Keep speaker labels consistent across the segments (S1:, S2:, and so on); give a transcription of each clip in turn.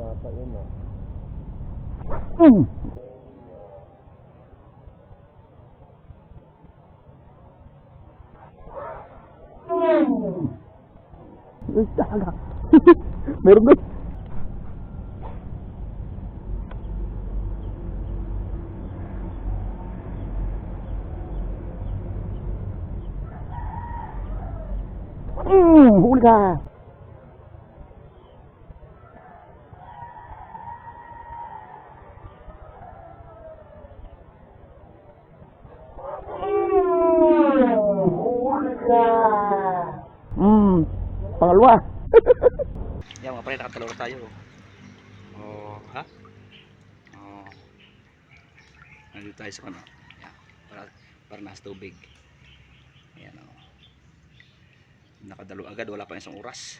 S1: yata yun ah.
S2: Talaga. Meron doon. Huli ka. Pangalawa.
S3: Yan mga pre, nakatalaw na tayo. Oh, ha? Oh. Nandito tayo sa ano. Yan, para nasa tubig. Ayan o. Nakadalo agad, wala pa isang oras.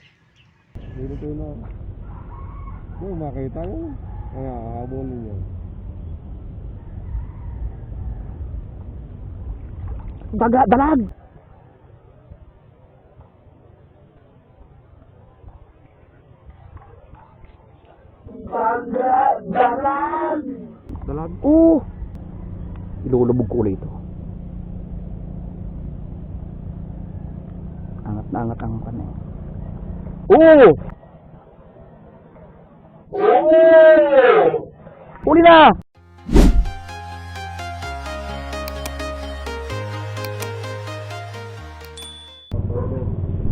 S1: Dito na. Kung makita mo, kaya hahabulin yun.
S2: Dalag. Dalag. Oh. Ilulubog ko ulit ito. Angat na angat ang kan eh. Oh! Uli na!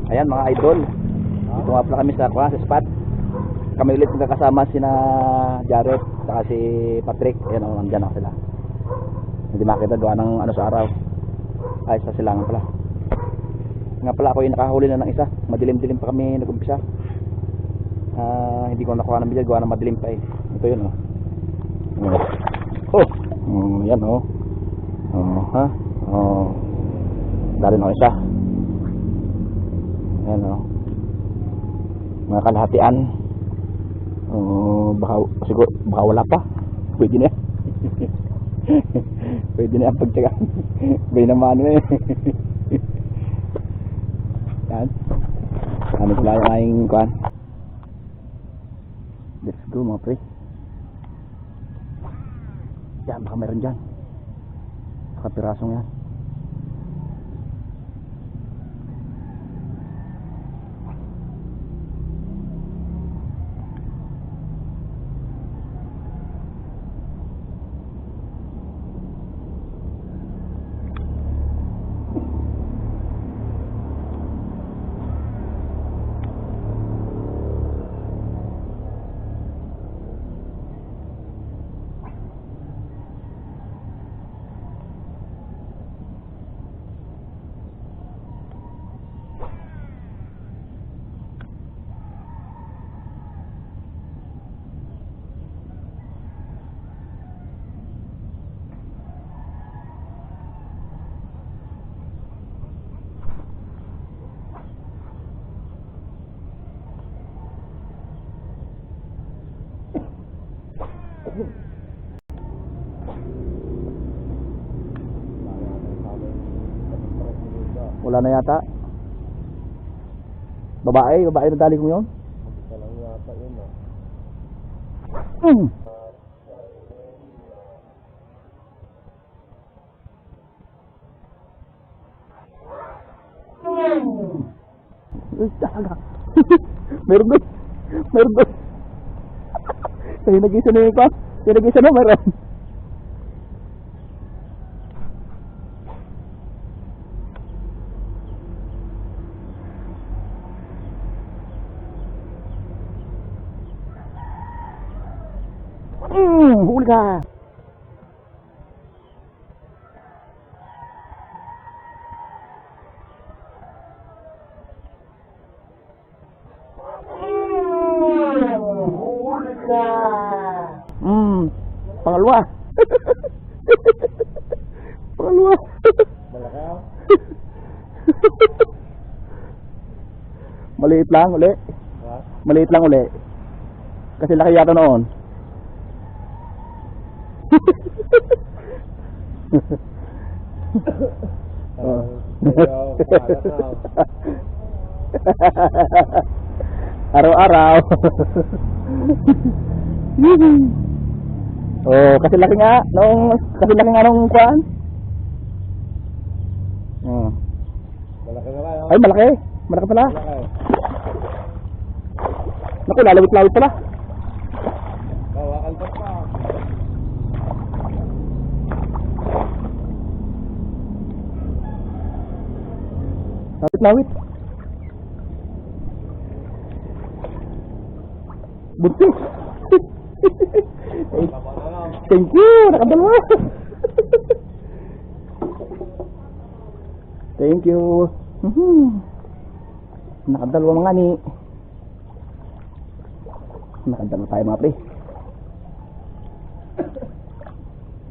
S2: Ayan mga idol. Dito nga pala kami sa spot. Kami ulit magkakasama sina Jared saka si Patrick. Ayan o, nandyan ako sila. Hindi makita gawa ng ano sa araw. Ay, sa silangan pala. Nga pala ako yung nakahuli na ng isa. Madilim-dilim pa kami nag-umpisa. Hindi ko nakuha ng bigay gawa ng madilim pa eh. Ito yun o. Yan o. Ha? Dali na isa. Ayan o. Mga kalahatian. Baka wala pa. Pwede na. Pwede na ang pagtsagaan. Pwede naman eh. Yan. Ano pala yung aking kuhan. Let's go mga pre. Yan, baka meron dyan. Nakapirasong yan. Wala na yata. Babae na dali ko yun.
S1: Isa lang yata yun ah.
S2: Talaga. Meron doon. Kaya nag-isa na yun pa. Kaya nag-isa na meron. Huli ka. Pangalawa. Pangalawa.
S1: Malakaw.
S2: Maliit lang uli.
S1: Ha?
S2: Maliit lang uli. Kasi laki yata noon. Araw-araw. Oh, kasi laki nga nung kuan. Oh.
S1: Malaki na lang,
S2: Ay, malaki. Malaki pala.
S1: Malaki.
S2: Naku, lalawit-lawit pala.
S1: Bawakalpat pa.
S2: Lawit-lawit. Buntis.
S1: Tapa na lang.
S2: Thank you, nakadalawa. Thank you. Nakadalawa mga ni. Nakadalawa tayo mga pre.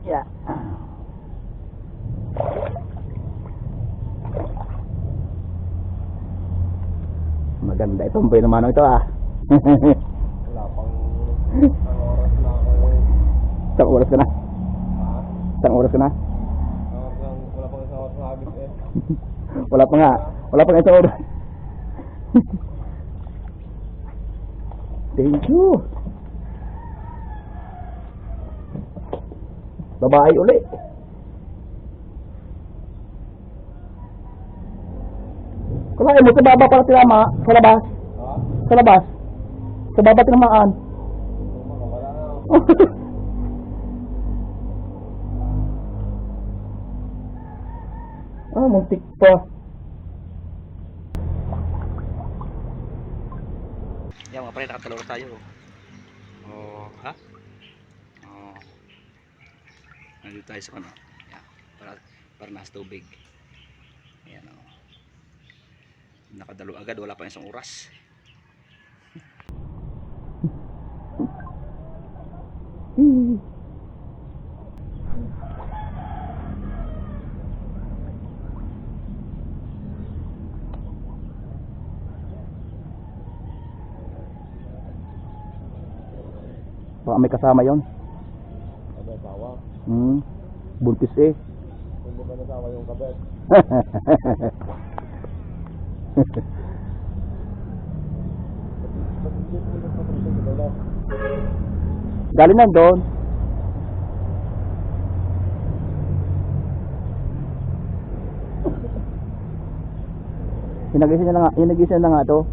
S2: Yeah. Maganda itong boy naman ito ah.
S1: Wala pang ang oras na ako eh.
S2: Isang oras ka na.
S1: Ha?
S2: Isang oras ka na.
S1: Wala pang isang oras na habit eh.
S2: Wala pa nga. Wala pa nga isang oras. Thank you. Babae uli. Kalahin mo, sa baba pala tinama. Sa labas.
S1: Ha?
S2: Sa labas. Sa baba tinamaan.
S1: Wala na.
S2: Ah, muntik pa.
S3: Yan mga pre, nakatalura tayo. Oh, ha? Oh. Nandito tayo sa ano. Yan, para nasa tubig. Ayan o. Nakadalo agad, wala pa isang oras.
S2: Baka may kasama yon.
S1: Ano tawa?
S2: Buntis eh.
S1: Hindi ba natawa yung kabet? Ba't hindi po nagpapunta sa dala?
S2: Galing na doon. Hinagisa na nga to.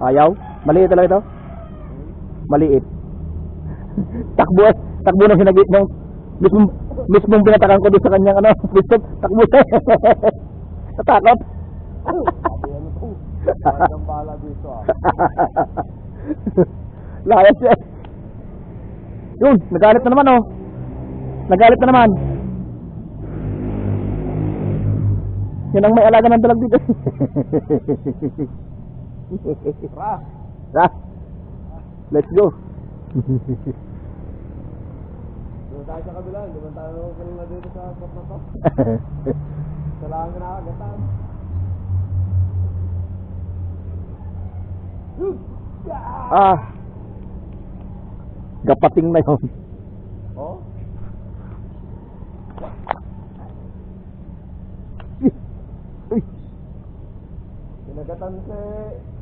S2: Ayaw? Maliit talaga ito? Maliit. Takbo na sinagit nung mismong binatakan ko doon sa kanyang ano, gusto, takbo na. Natakot.
S1: Sabi ano to? Parang bala dito ah.
S2: Layas eh. Yun, nagalit na naman oh. Nagalit na naman. Yan ang may alaga ng dalag dito.
S1: Ra!
S2: Ra. Let's go.
S1: Doon tayo sa kabila, hindi man tayo kanina dito sa spot na to. Sa lang kinakagatan.
S2: Ah. Gapating na yun.
S1: Oh? Kinagatan si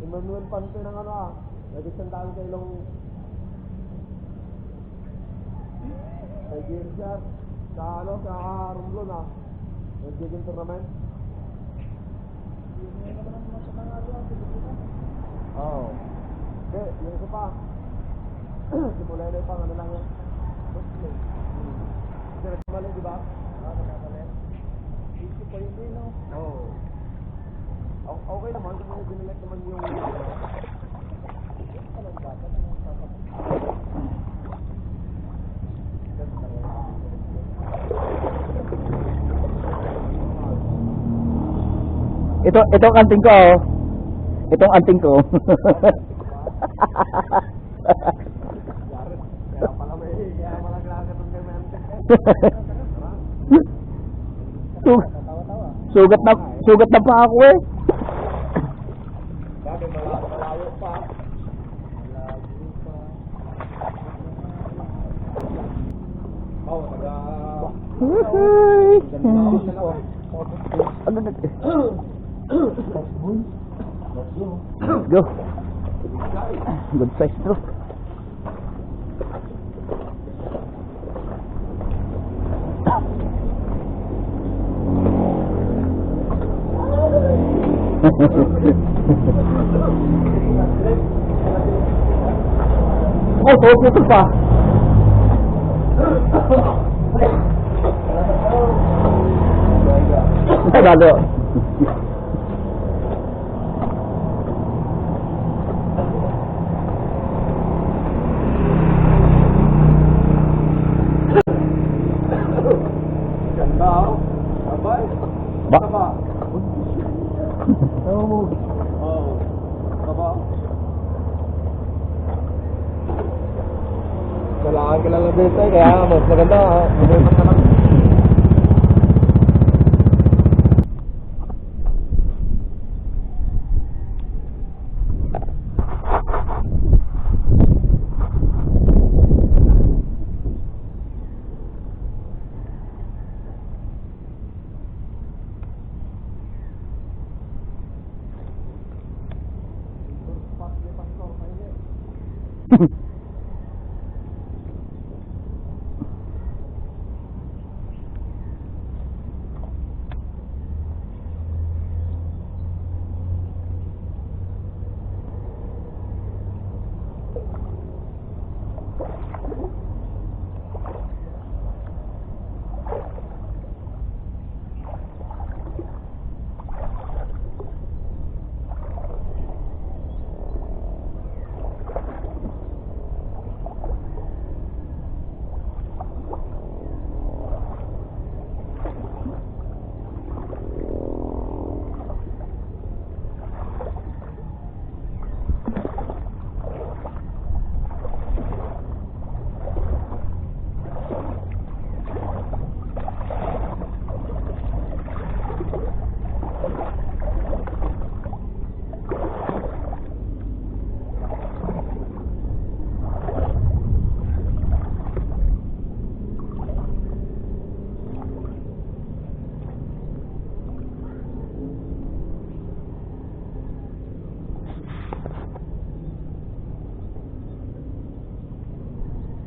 S1: Emmanuel Pante ng ano ah. Nagsisantaan sa ilong kay Girshat sa ano, sa Romblon ah. Nagiging tournament. Oo. Okay, yung isa pa. Simula na pang ano lang yan. Kasi nagkamali, di ba? Nagkamali. Issue pa yun din, no? Oo. Okay naman, kung may binilek naman yung... Yung palang bata na yung papapit.
S2: Itong anting ko, oh. Itong anting ko.
S1: Kaya pala nagkakatong kay Mantek.
S2: Sugat na pa ako eh.
S1: Dati malayo pa. Oh,
S2: Woohoo! Ano na? Let's go. Good size bro. Oh, putol pa. Lalo.
S1: Ganda, oh. Abay.
S2: Ba?
S1: Taba. Oh. Taba. Kailangan ka lang dito, kaya mas maganda. Maganda ka lang.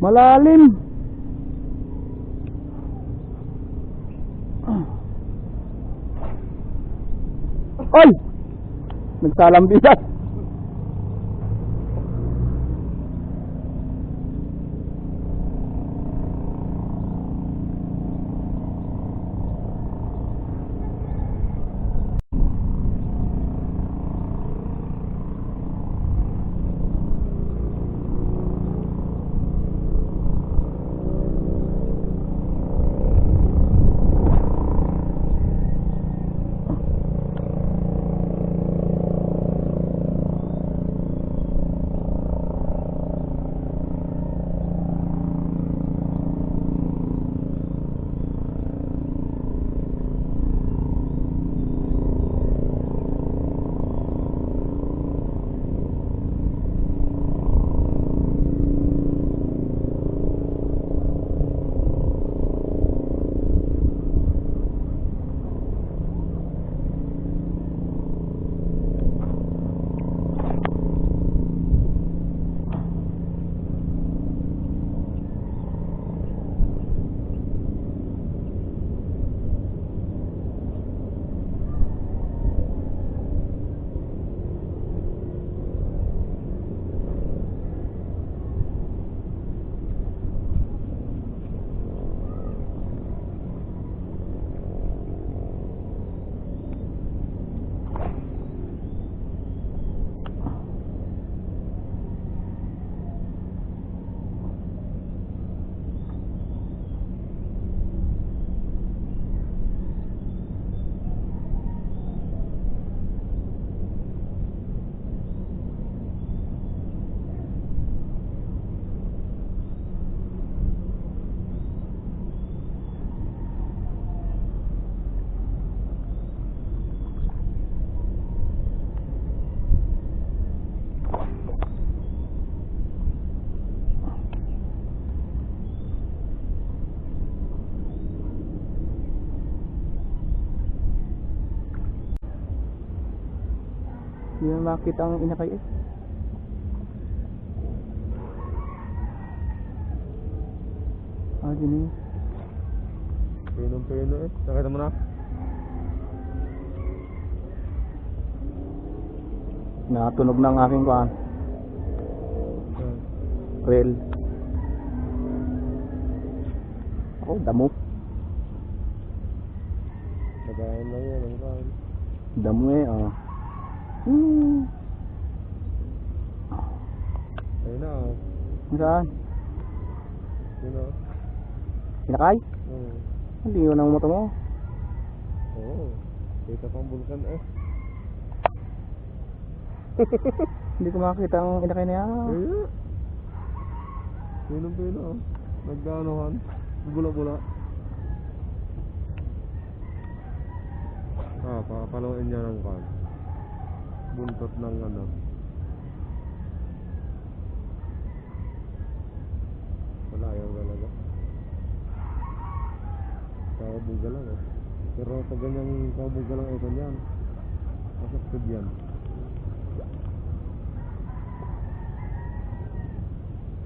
S2: Malalim. Ay! Nagsalambisan. Hindi na makita ang inakay eh. Din eh.
S1: Pinong-pino eh. Nakita mo na?
S2: Natunog ng aking kuhan. Rail. Ako, damo.
S1: Nagayan lang yan. Ang kain.
S2: Damo eh, oh.
S1: Ayun na oh.
S2: Saan?
S1: Yun oh.
S2: Inakay?
S1: Oo.
S2: Hindi yun ang moto mo.
S1: Oo. Kita pang bulkan eh.
S2: Hindi ko makakita ang inakay na yan.
S1: Ayun. Pinong-pino oh. Nagdanohan. Bula-bula. Papaluin niya ng kan. Buntot ng ano. Wala ayaw talaga. Kabuga lang eh. Pero pag ganyang kabuga lang ito niyan, masakit yan.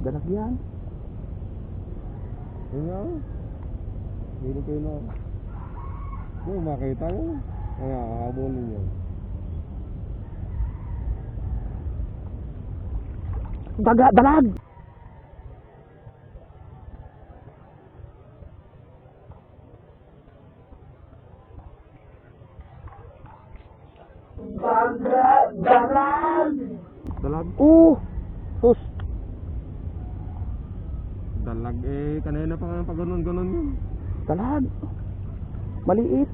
S2: Dalag yan.
S1: Yun nga oh. Hindi kayo na. Yung makita mo. Kaya hahabulin yun.
S2: Dalag!
S1: Dalag?
S2: Sus!
S1: Dalag eh. Kanina pa nga pag ganon yun.
S2: Dalag! Maliit!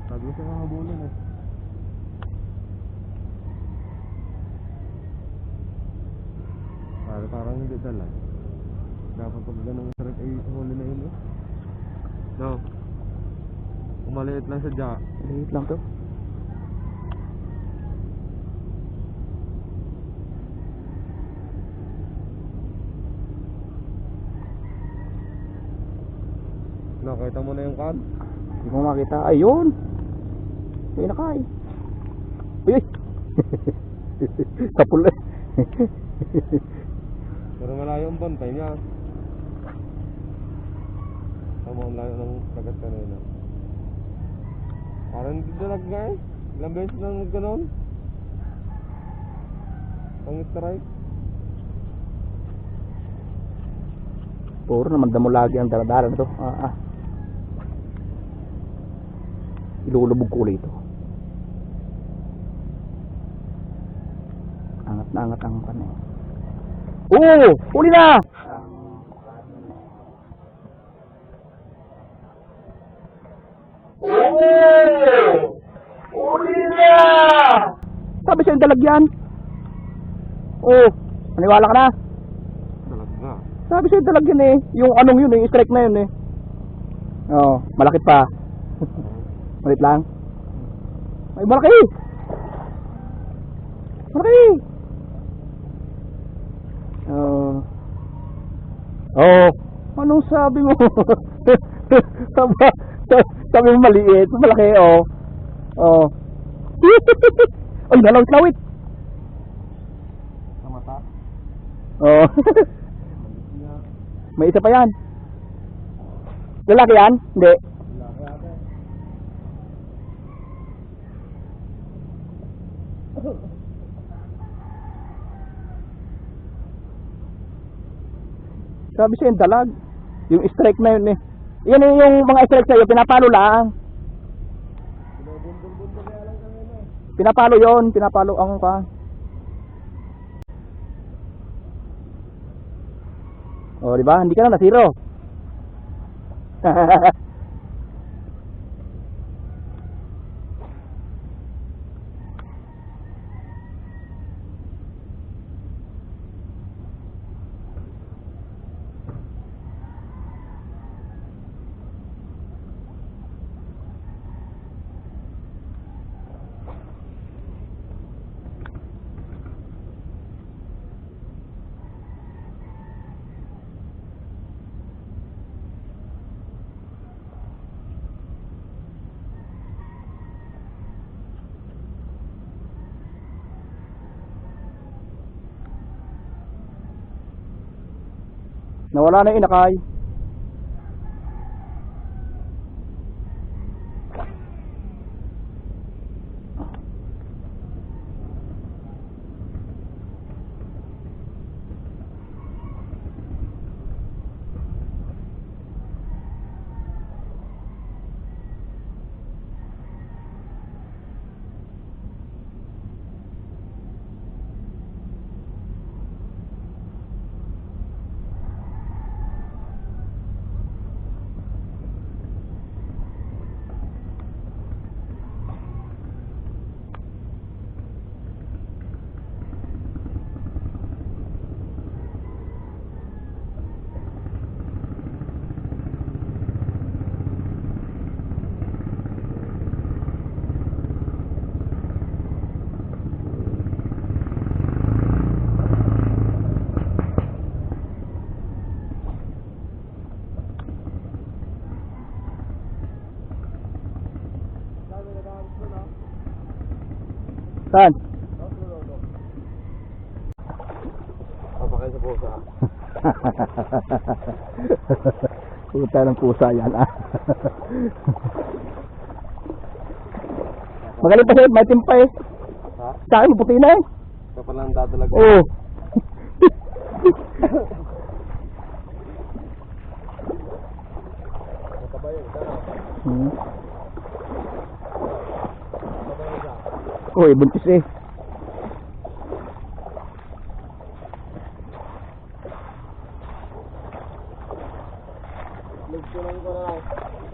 S1: Sabi ko siya hahabulin eh. Parang hindi dalag. Dapat pag ganun sarap ay huli na yun eh. No. Umaliit lang sadya.
S2: Maliit lang to.
S1: Nakita mo na yung kan?
S2: Hindi ko makita. Ayun! May inakay. Uy! Kapul eh.
S1: Pero malayo ang bantay niya. Tama ang layo ng kagat kanina. Parang hindi dalag nga eh. Ilang beses na ganon. Pang-strike.
S2: Puro naman damo lagi ang daladala na to. Ilulubog ko ulit ito. Angat na angat ang kanya. Huli na! Huli na! Sabi sa'yo dalag yan. Maniwala ka na.
S1: Dalag nga.
S2: Sabi sa'yo dalag yan eh. Yung anong yun eh, strike na yun eh. Malaki pa. Malit lang. Ay, malaki! Malaki! Anong sabi mo? Sabi mo maliit, malaki, Ay, nalawit-lawit.
S1: Sa mata?
S2: May isa pa yan. Lalaki yan? Hindi.
S1: Laki ate.
S2: Sabi siya yung dalag. Yung strike na yun eh. Yan yung mga strike sa'yo, pinapalo lang.
S1: Binubundol-bundol kaya lang kanina eh.
S2: Pinapalo yon, pinapalo ang pa. Di ba? Hindi ka na nasiro. Nawala na yung inakay. Saan?
S1: Papakay sa pusa.
S2: Puta ng pusa yan ah. Magaling pa siya, may timpa eh.
S1: Ha?
S2: Sa akin, puti na eh.
S1: Ito pala ang dadalag.
S2: Oo.
S1: Matabay yun. Ito na.
S2: Hmm.
S1: Matabay yun siya.
S2: Uy, buntis eh.
S1: Lugso lang ko na lang.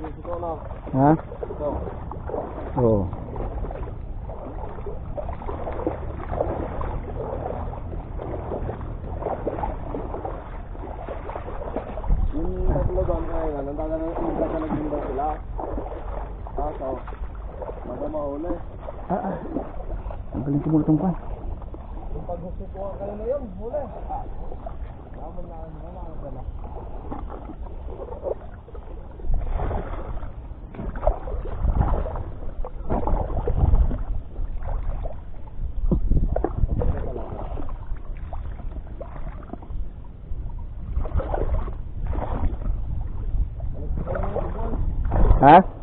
S1: Lugso ko na.
S2: Ha?
S1: Ito.
S2: Oo.
S1: Yung tatlo doon kaya nga, nagdadalag din daw sila. Kaso, mahuli.
S2: Ang galing tumulong pa.
S1: Yung paghusukuhan kayo na yun, huli. Naman na dala.
S2: Ha?